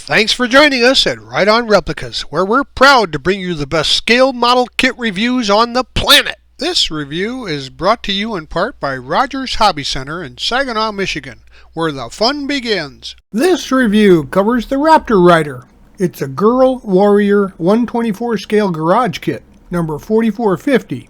Thanks for joining us at Right On Replicas, where we're proud to bring you the best scale model kit reviews on the planet. This review is brought to you in part by Rogers Hobby Center in Saginaw, Michigan, where the fun begins. This review covers the Raptor Rider. It's a Girl Warrior 124 scale garage kit, number 4450.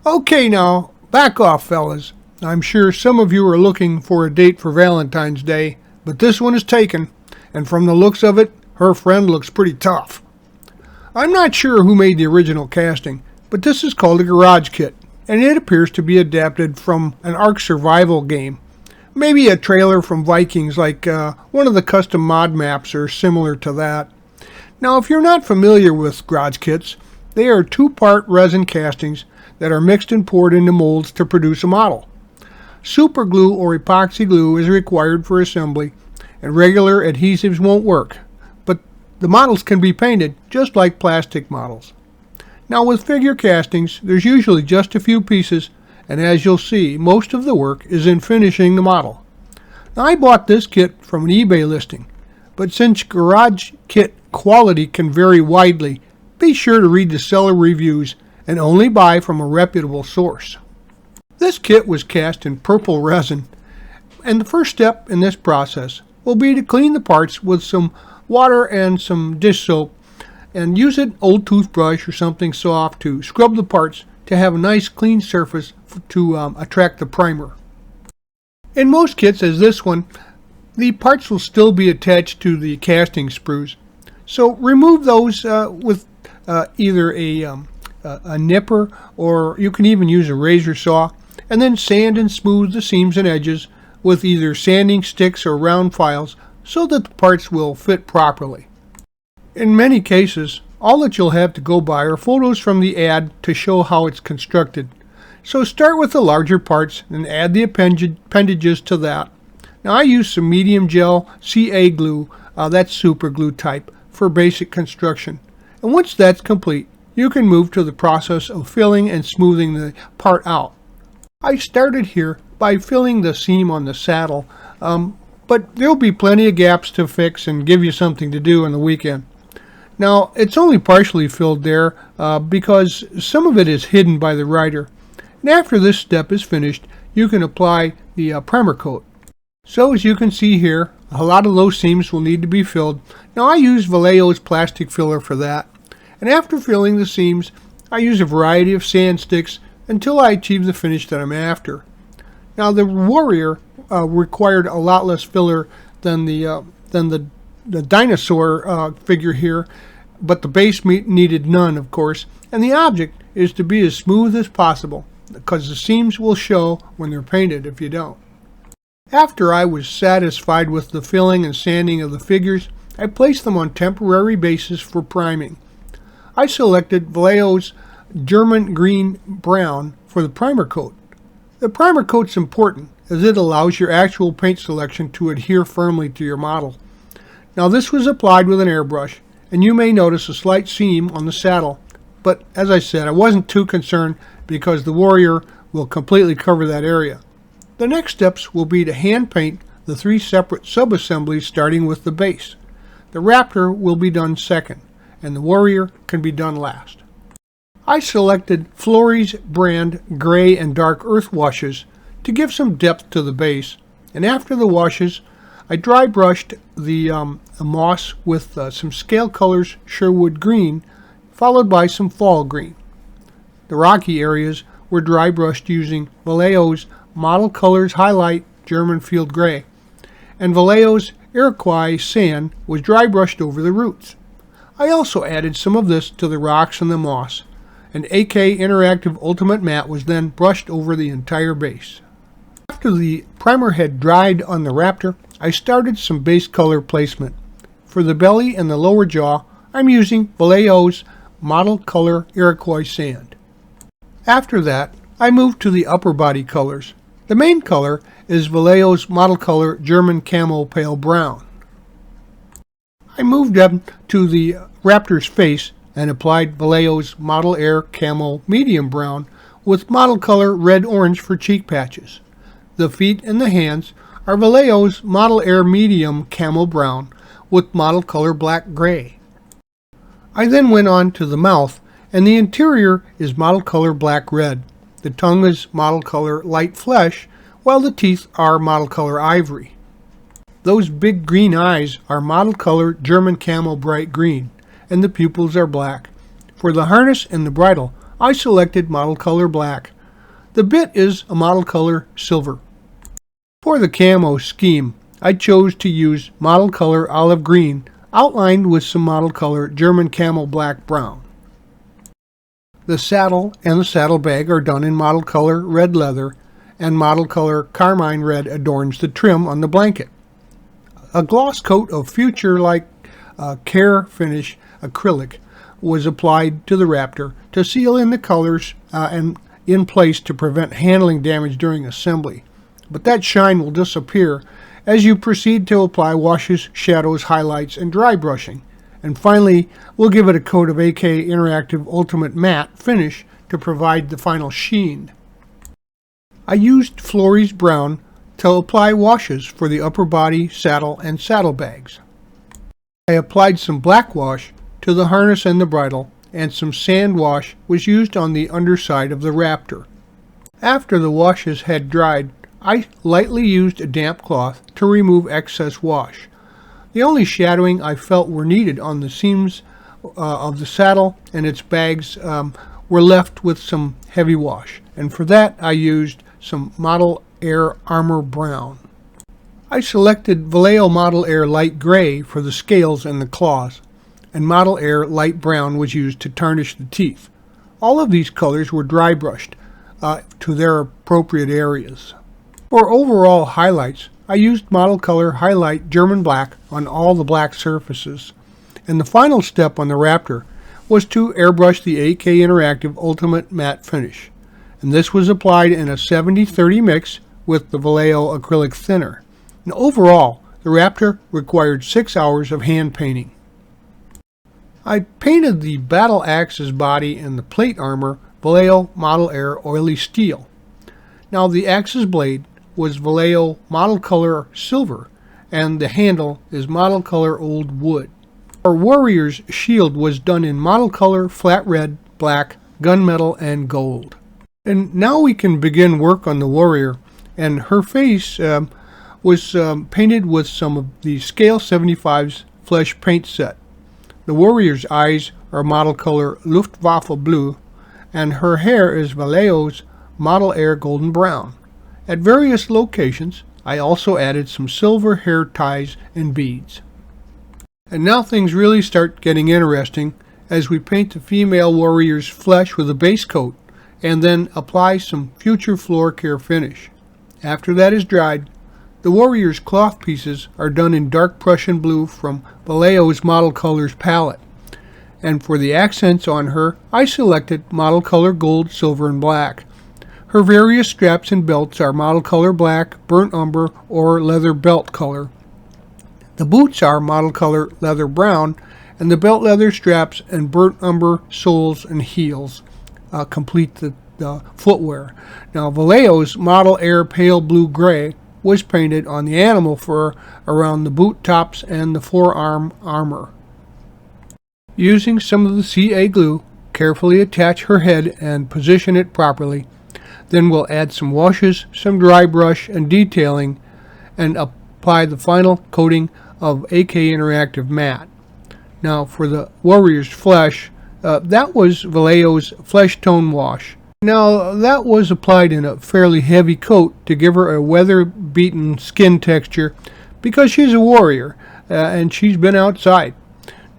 Okay now, back off fellas. I'm sure some of you are looking for a date for Valentine's Day, but this one is taken. And from the looks of it, her friend looks pretty tough. I'm not sure who made the original casting, but this is called a garage kit, and it appears to be adapted from an Ark survival game. Maybe a trailer from Vikings, like one of the custom mod maps or similar to that. Now, if you're not familiar with garage kits, they are two-part resin castings that are mixed and poured into molds to produce a model. Super glue or epoxy glue is required for assembly, and regular adhesives won't work, but the models can be painted just like plastic models. Now with figure castings, there's usually just a few pieces, and as you'll see, most of the work is in finishing the model. Now I bought this kit from an eBay listing, but since garage kit quality can vary widely, be sure to read the seller reviews and only buy from a reputable source. This kit was cast in purple resin, and the first step in this process will be to clean the parts with some water and some dish soap, and use an old toothbrush or something soft to scrub the parts to have a nice clean surface to attract the primer. In most kits, as this one, the parts will still be attached to the casting sprues, so remove those with either a nipper, or you can even use a razor saw, and then sand and smooth the seams and edges with either sanding sticks or round files so that the parts will fit properly. In many cases, all that you'll have to go by are photos from the ad to show how it's constructed. So start with the larger parts and add the appendages to that. Now I use some medium gel CA glue, that's super glue type, for basic construction. And once that's complete, you can move to the process of filling and smoothing the part out. I started here by filling the seam on the saddle, but there'll be plenty of gaps to fix and give you something to do on the weekend. Now, it's only partially filled there because some of it is hidden by the rider. And after this step is finished, you can apply the primer coat. So as you can see here, a lot of those seams will need to be filled. Now I use Vallejo's plastic filler for that. And after filling the seams, I use a variety of sand sticks until I achieve the finish that I'm after. Now the Warrior required a lot less filler than the dinosaur figure here, but the base needed none, of course, and the object is to be as smooth as possible, because the seams will show when they're painted if you don't. After I was satisfied with the filling and sanding of the figures, I placed them on temporary bases for priming. I selected Vallejo's German Green Brown for the primer coat. The primer coat's important as it allows your actual paint selection to adhere firmly to your model. Now this was applied with an airbrush, and you may notice a slight seam on the saddle, but as I said, I wasn't too concerned because the Warrior will completely cover that area. The next steps will be to hand paint the three separate sub-assemblies starting with the base. The Raptor will be done second, and the Warrior can be done last. I selected Flory's brand gray and dark earth washes to give some depth to the base, and after the washes I dry brushed the moss with some scale colors Sherwood green, followed by some fall green. The rocky areas were dry brushed using Vallejo's Model Colors Highlight German Field Gray, and Vallejo's Iroquois Sand was dry brushed over the roots. I also added some of this to the rocks and the moss. An AK Interactive Ultimate Matte was then brushed over the entire base. After the primer had dried on the Raptor, I started some base color placement. For the belly and the lower jaw, I'm using Vallejo's Model Color Iroquois Sand. After that, I moved to the upper body colors. The main color is Vallejo's Model Color German Camo Pale Brown. I moved up to the Raptor's face and applied Vallejo's Model Air Camo Medium Brown with Model Color Red-Orange for cheek patches. The feet and the hands are Vallejo's Model Air Medium Camo Brown with model color black gray. I then went on to the mouth, and the interior is model color black red. The tongue is model color light flesh, while the teeth are model color ivory. Those big green eyes are model color German camel bright green, and the pupils are black. For the harness and the bridle, I selected model color black. The bit is a model color silver. For the camo scheme, I chose to use model color olive green, outlined with some model color German camel black brown. The saddle and the saddlebag are done in model color red leather, and model color carmine red adorns the trim on the blanket. A gloss coat of future-like care finish acrylic was applied to the Raptor to seal in the colors and in place to prevent handling damage during assembly. But that shine will disappear as you proceed to apply washes, shadows, highlights, and dry brushing. And finally, we'll give it a coat of AK Interactive Ultimate Matte finish to provide the final sheen. I used Florey's Brown to apply washes for the upper body, saddle, and saddlebags. I applied some black wash to the harness and the bridle, and some sand wash was used on the underside of the Raptor. After the washes had dried, I lightly used a damp cloth to remove excess wash. The only shadowing I felt were needed on the seams of the saddle and its bags were left with some heavy wash, and for that I used some Model Air Armor Brown. I selected Vallejo Model Air Light Gray for the scales and the claws, and Model Air Light Brown was used to tarnish the teeth. All of these colors were dry brushed to their appropriate areas. For overall highlights, I used Model Color Highlight German Black on all the black surfaces, and the final step on the Raptor was to airbrush the AK Interactive Ultimate Matte Finish, and this was applied in a 70-30 mix with the Vallejo acrylic thinner. And overall, the Raptor required 6 hours of hand painting. I painted the battle axe's body and the plate armor Vallejo Model Air Oily Steel. Now the axe's blade was Vallejo Model Color Silver, and the handle is Model Color Old Wood. Our warrior's shield was done in Model Color Flat Red, Black, Gunmetal, and Gold. And now we can begin work on the warrior, and her face was painted with some of the Scale 75's flesh paint set. The warrior's eyes are Model Color Luftwaffe Blue, and her hair is Vallejo's Model Air Golden Brown. At various locations, I also added some silver hair ties and beads. And now things really start getting interesting as we paint the female warrior's flesh with a base coat and then apply some future floor care finish. After that is dried, the warrior's cloth pieces are done in dark Prussian blue from Vallejo's Model Colors palette. And for the accents on her, I selected Model Color Gold, Silver, and Black. Her various straps and belts are Model Color Black, Burnt Umber, or Leather Belt color. The boots are Model Color Leather Brown, and the belt leather straps and Burnt Umber soles and heels complete the footwear. Now Vallejo's Model Air Pale Blue Gray was painted on the animal fur around the boot tops and the forearm armor. Using some of the CA glue, carefully attach her head and position it properly. Then we'll add some washes, some dry brush and detailing, and apply the final coating of AK Interactive Matte. Now for the warrior's flesh, that was Vallejo's Flesh Tone Wash. Now that was applied in a fairly heavy coat to give her a weather-beaten skin texture because she's a warrior and she's been outside.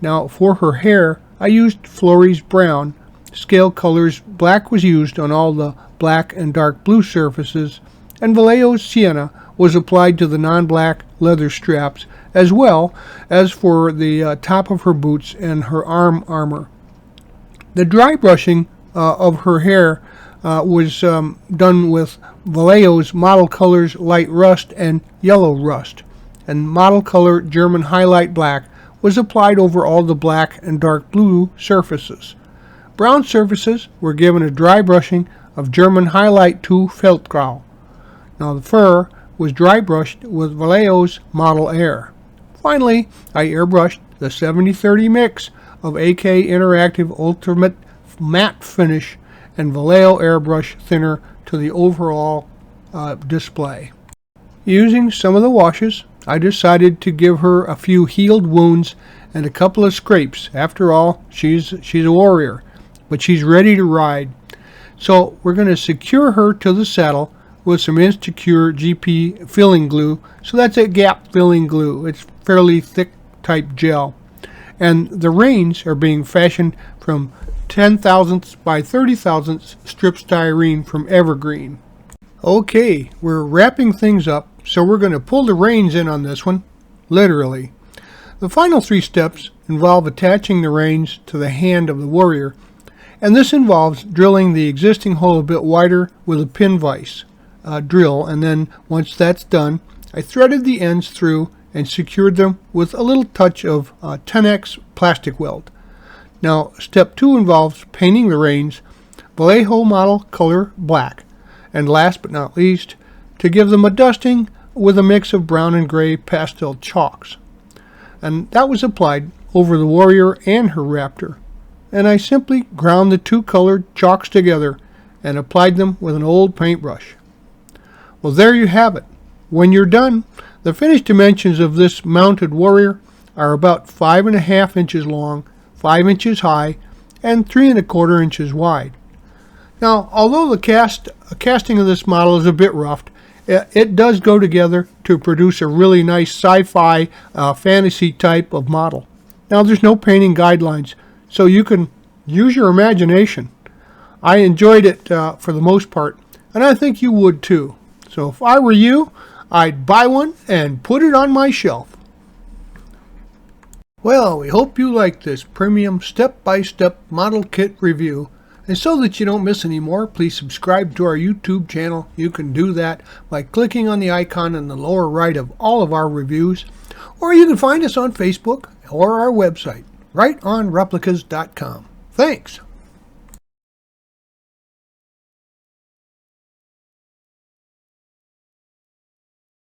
Now for her hair, I used Florey's Brown. Scale colors black was used on all the black and dark blue surfaces, and Vallejo's Sienna was applied to the non-black leather straps as well as for the top of her boots and her arm armor. The dry brushing of her hair was done with Vallejo's Model Colors Light Rust and Yellow Rust, and Model Color German Highlight Black was applied over all the black and dark blue surfaces. Brown surfaces were given a dry brushing of German Highlight 2 Feldgrau. Now the fur was dry brushed with Vallejo's Model Air. Finally, I airbrushed the 70-30 mix of AK Interactive Ultimate Matte Finish and Vallejo Airbrush Thinner to the overall display. Using some of the washes, I decided to give her a few healed wounds and a couple of scrapes. After all, she's a warrior, but she's ready to ride. So we're going to secure her to the saddle with some Instacure GP filling glue. So that's a gap filling glue. It's fairly thick type gel. And the reins are being fashioned from 10 thousandths by 30 thousandths strip styrene from Evergreen. Okay, we're wrapping things up, so we're going to pull the reins in on this one, literally. The final 3 steps involve attaching the reins to the hand of the warrior, and this involves drilling the existing hole a bit wider with a pin vise drill, and then once that's done, I threaded the ends through and secured them with a little touch of 10X plastic weld. Now, step 2 involves painting the reins Vallejo model color black, and last but not least, to give them a dusting with a mix of brown and gray pastel chalks. And that was applied over the warrior and her Raptor. And I simply ground the 2 colored chalks together and applied them with an old paintbrush. Well, there you have it. When you're done, the finished dimensions of this mounted warrior are about 5.5 inches long, 5 inches high, and 3.25 inches wide. Now, although the casting of this model is a bit roughed, it does go together to produce a really nice sci-fi fantasy type of model. Now, there's no painting guidelines, so you can use your imagination. I enjoyed it for the most part, and I think you would too. So if I were you, I'd buy one and put it on my shelf. Well, we hope you like this premium step-by-step model kit review. And so that you don't miss any more, please subscribe to our YouTube channel. You can do that by clicking on the icon in the lower right of all of our reviews. Or you can find us on Facebook or our website, rightonreplicas.com. Thanks.